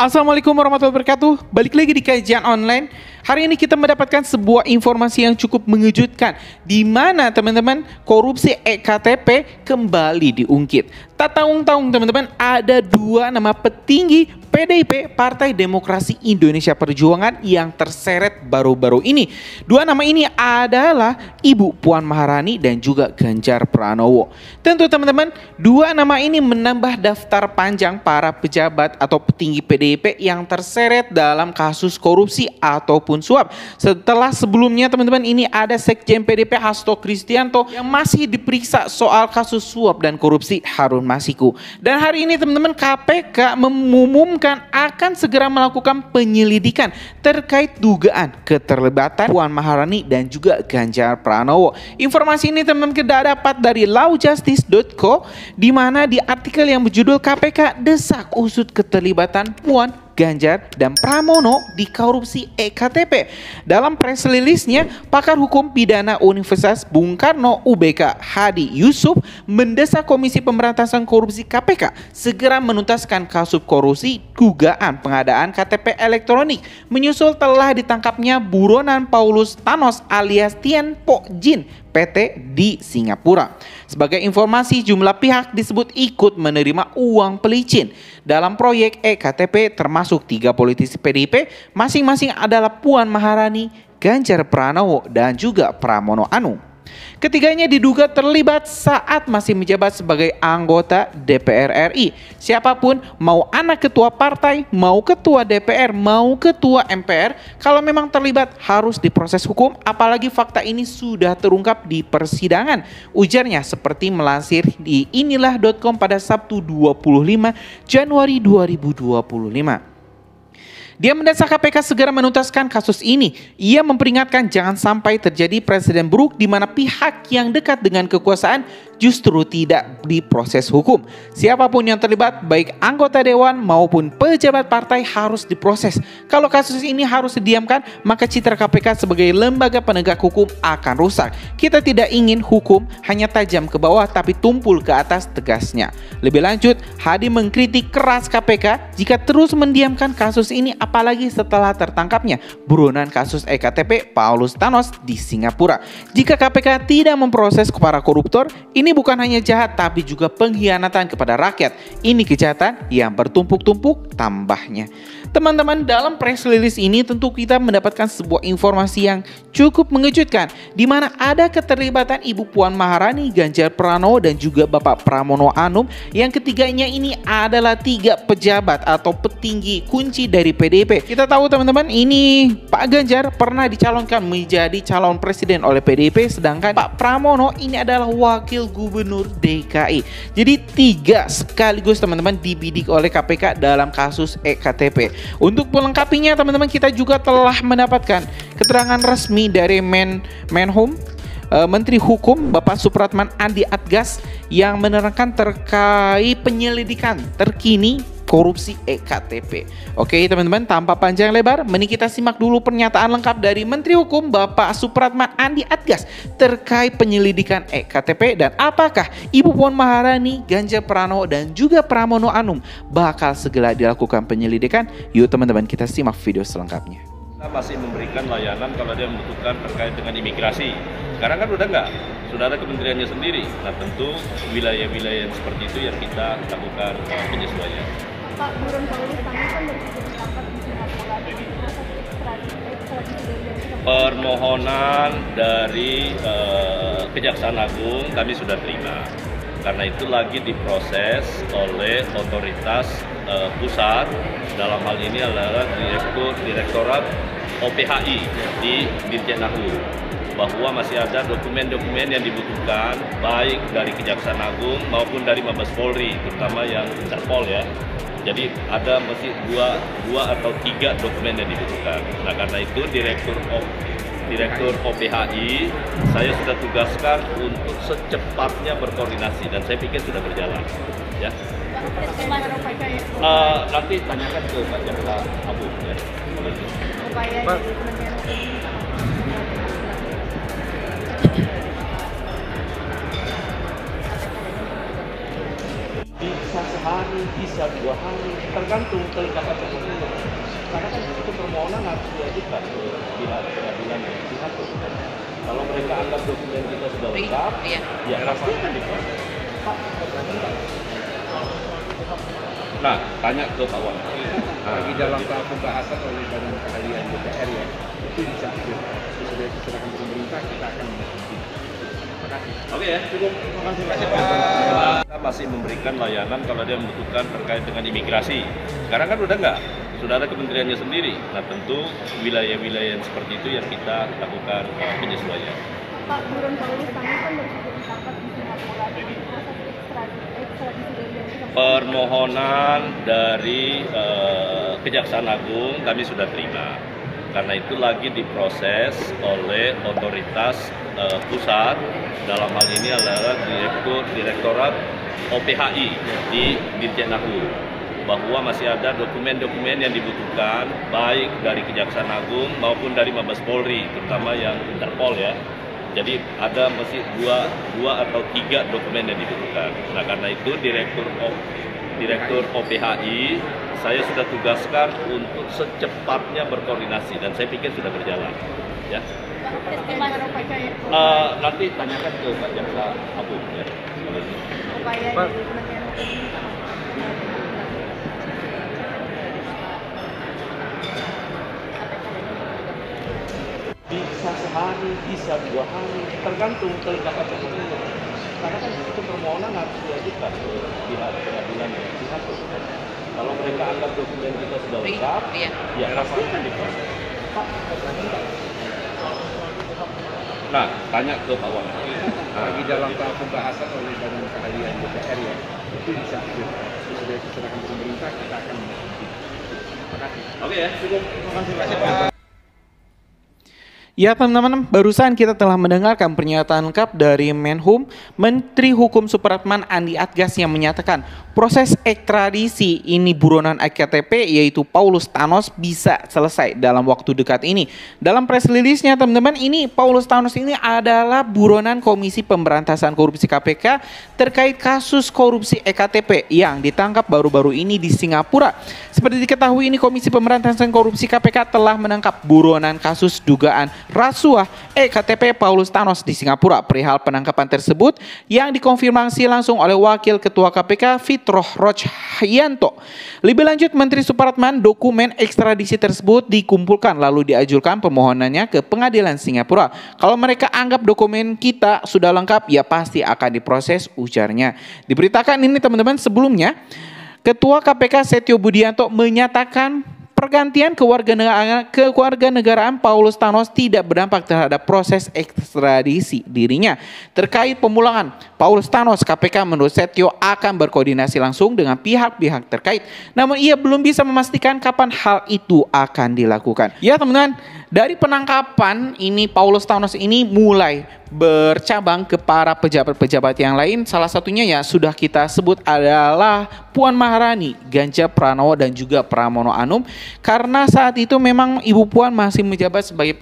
Assalamualaikum warahmatullahi wabarakatuh. Balik lagi di kajian online. Hari ini kita mendapatkan sebuah informasi yang cukup mengejutkan, di mana teman-teman korupsi EKTP kembali diungkit. Tak tahu-tahu teman-teman, ada dua nama petinggi PDIP Partai Demokrasi Indonesia Perjuangan yang terseret baru-baru ini. Dua nama ini adalah Ibu Puan Maharani dan juga Ganjar Pranowo. Tentu teman-teman, dua nama ini menambah daftar panjang para pejabat atau petinggi PDIP yang terseret dalam kasus korupsi ataupun suap. Setelah sebelumnya teman-teman, ini ada Sekjen PDIP Hasto Kristianto yang masih diperiksa soal kasus suap dan korupsi Harun Masiku. Dan hari ini teman-teman, KPK mengumumkan akan segera melakukan penyelidikan terkait dugaan keterlibatan Puan Maharani dan juga Ganjar Pranowo. Informasi ini teman-teman kita dapat dari lawjustice.co, di mana di artikel yang berjudul KPK desak usut keterlibatan Puan, Ganjar, dan Pramono di korupsi EKTP. Dalam press release-nya, pakar hukum pidana Universitas Bung Karno UBK Hadi Yusuf mendesak Komisi Pemberantasan Korupsi KPK segera menuntaskan kasus korupsi dugaan pengadaan KTP elektronik menyusul telah ditangkapnya buronan Paulus Thanos alias Tien Po Jin PT di Singapura. Sebagai informasi, jumlah pihak disebut ikut menerima uang pelicin dalam proyek EKTP, termasuk 3 politisi PDIP, masing-masing adalah Puan Maharani, Ganjar Pranowo, dan juga Pramono Anung. Ketiganya diduga terlibat saat masih menjabat sebagai anggota DPR RI. Siapapun, mau anak ketua partai, mau ketua DPR, mau ketua MPR, kalau memang terlibat harus diproses hukum, apalagi fakta ini sudah terungkap di persidangan. Ujarnya seperti melansir di inilah.com pada Sabtu 25 Januari 2025. Dia mendesak KPK segera menuntaskan kasus ini. Ia memperingatkan jangan sampai terjadi presiden buruk di mana pihak yang dekat dengan kekuasaan justru tidak diproses hukum. Siapapun yang terlibat, baik anggota dewan maupun pejabat partai, harus diproses. Kalau kasus ini harus didiamkan, maka citra KPK sebagai lembaga penegak hukum akan rusak. Kita tidak ingin hukum hanya tajam ke bawah tapi tumpul ke atas, tegasnya. Lebih lanjut, Hadi mengkritik keras KPK jika terus mendiamkan kasus ini, apalagi setelah tertangkapnya buronan kasus EKTP Paulus Thanos di Singapura. Jika KPK tidak memproses para koruptor, ini bukan hanya jahat tapi juga pengkhianatan kepada rakyat. Ini kejahatan yang bertumpuk-tumpuk tambahnya. Teman-teman, dalam press release ini tentu kita mendapatkan sebuah informasi yang cukup mengejutkan, di mana ada keterlibatan Ibu Puan Maharani, Ganjar Pranowo, dan juga Bapak Pramono Anung, yang ketiganya ini adalah 3 pejabat atau petinggi kunci dari PDIP. Kita tahu teman-teman, ini Pak Ganjar pernah dicalonkan menjadi calon presiden oleh PDIP, sedangkan Pak Pramono ini adalah wakil gubernur DKI. Jadi 3 sekaligus teman-teman dibidik oleh KPK dalam kasus EKTP. Untuk melengkapinya teman-teman, kita juga telah mendapatkan keterangan resmi dari Menhum, Menteri Hukum Bapak Supratman Andi Adgas, yang menerangkan terkait penyelidikan terkini korupsi EKTP. Oke teman-teman, tanpa panjang lebar, mending kita simak dulu pernyataan lengkap dari Menteri Hukum Bapak Supratman Andi Adgas terkait penyelidikan EKTP dan apakah Ibu Puan Maharani, Ganjar Pranowo, dan juga Pramono Anung bakal segera dilakukan penyelidikan. Yuk teman-teman, kita simak video selengkapnya. Kita masih memberikan layanan kalau dia membutuhkan terkait dengan imigrasi. Sekarang kan udah enggak, sudah ada kementeriannya sendiri. Nah tentu wilayah-wilayah seperti itu yang kita lakukan penyesuaian. Pak, buron Paulus Thanos kan baru ditangkap di Singapura. Permohonan dari Kejaksaan Agung kami sudah terima. Karena itu lagi diproses oleh otoritas pusat, dalam hal ini adalah Direktorat OPHI di Dirjen Agung, bahwa masih ada dokumen-dokumen yang dibutuhkan baik dari Kejaksaan Agung maupun dari Mabes Polri, terutama yang Interpol ya. Jadi ada masih dua atau 3 dokumen yang dibutuhkan. Nah karena itu Direktur OPHI saya sudah tugaskan untuk secepatnya berkoordinasi dan saya pikir sudah berjalan. Ya. Nanti tanyakan ke Pak Jaksa Agung ya. Upaya bisa sehari, bisa 2 hari, tergantung kelengkapan dokumen. harus diajukan ke pihak pengadilan dan pihak terkait. Kalau mereka anggap dokumen kita sudah lengkap, ya pasti akan diproses. Pak, nah, tanya ke Pak Wan. Lagi dalam tahap pembahasan oleh Badan Keahlian DPR ya, itu bisa sudah diserahkan ke pemerintah, kita akan terima kasih. Oke ya, cukup. Terima kasih Pak. Kita masih memberikan layanan kalau dia membutuhkan terkait dengan imigrasi. Sekarang kan udah enggak, sudah ada kementeriannya sendiri. Nah tentu wilayah-wilayah yang seperti itu yang kita lakukan penyesuaian. Pak, buron Paulus kami kan baru saja ditangkap di Singapura. Jadi proses ekstradisi dari yang Permohonan dari Kejaksaan Agung kami sudah terima. Karena itu lagi diproses oleh otoritas pusat, dalam hal ini adalah Direktorat OPHI di Dirjen Agung, bahwa masih ada dokumen-dokumen yang dibutuhkan baik dari Kejaksaan Agung maupun dari Mabes Polri, terutama yang Interpol ya. Jadi ada masih dua atau tiga dokumen yang dibutuhkan. Nah karena itu Direktur OPHI saya sudah tugaskan untuk secepatnya berkoordinasi dan saya pikir sudah berjalan. Ya. Nanti tanyakan ke Pak Jaksa Agung ya. upaya dari Kementerian Hukum Bisa sehari, bisa 2 hari, tergantung kelengkapan dokumennya. Karena kan itu permohonan harus diajukan ke pihak pengadilan dan pihak terkait. Kalau mereka anggap dokumen kita sudah lengkap, ya pasti akan diproses. Pak, nah, tanya ke Pak Wan. Lagi dalam tahap pembahasan oleh Badan Keahlian DPR ya, itu bisa sudah diserahkan ke pemerintah, kita akan terima kasih. Oke ya, cukup. Terima kasih Pak. Ya teman-teman, barusan kita telah mendengarkan pernyataan lengkap dari Menhub, Menteri Hukum Supratman Andi Adgas yang menyatakan proses ekstradisi ini buronan EKTP yaitu Paulus Thanos bisa selesai dalam waktu dekat ini. Dalam press release-nya teman-teman, ini Paulus Thanos ini adalah buronan Komisi Pemberantasan Korupsi KPK terkait kasus korupsi EKTP yang ditangkap baru-baru ini di Singapura. Seperti diketahui ini Komisi Pemberantasan Korupsi KPK telah menangkap buronan kasus dugaan rasuah EKTP Paulus Thanos di Singapura. Perihal penangkapan tersebut yang dikonfirmasi langsung oleh Wakil Ketua KPK Fitroh Rojhianto. Lebih lanjut, Menteri Supratman, dokumen ekstradisi tersebut dikumpulkan lalu diajukan permohonannya ke pengadilan Singapura. Kalau mereka anggap dokumen kita sudah lengkap, ya pasti akan diproses, ujarnya. Diberitakan ini teman-teman sebelumnya, Ketua KPK Setio Budianto menyatakan pergantian kewarganegaraan Paulus Thanos tidak berdampak terhadap proses ekstradisi dirinya. Terkait pemulangan Paulus Thanos, KPK menurut Setio akan berkoordinasi langsung dengan pihak-pihak terkait. Namun ia belum bisa memastikan kapan hal itu akan dilakukan. Ya teman-teman, dari penangkapan ini Paulus Thanos ini mulai bercabang ke para pejabat-pejabat yang lain. Salah satunya ya sudah kita sebut adalah Puan Maharani, Ganjar Pranowo dan juga Pramono Anung. Karena saat itu memang Ibu Puan masih menjabat sebagai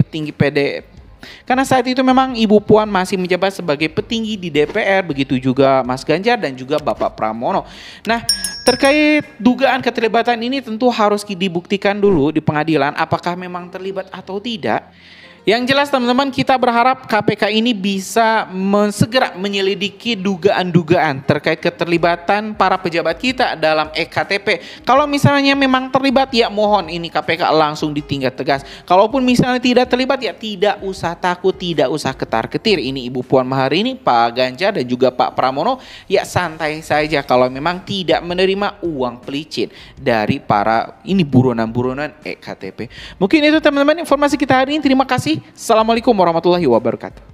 petinggi di DPR, begitu juga Mas Ganjar dan juga Bapak Pramono. Nah, terkait dugaan keterlibatan ini tentu harus dibuktikan dulu di pengadilan apakah memang terlibat atau tidak. Yang jelas teman-teman, kita berharap KPK ini bisa segera menyelidiki dugaan-dugaan terkait keterlibatan para pejabat kita dalam EKTP. Kalau misalnya memang terlibat, ya mohon ini KPK langsung ditindak tegas. Kalaupun misalnya tidak terlibat, ya tidak usah takut, tidak usah ketar-ketir. Ini Ibu Puan Maharani, Pak Ganjar dan juga Pak Pramono, ya santai saja kalau memang tidak menerima uang pelicin dari para ini buronan-buronan EKTP. Mungkin itu teman-teman informasi kita hari ini. Terima kasih. Assalamualaikum warahmatullahi wabarakatuh.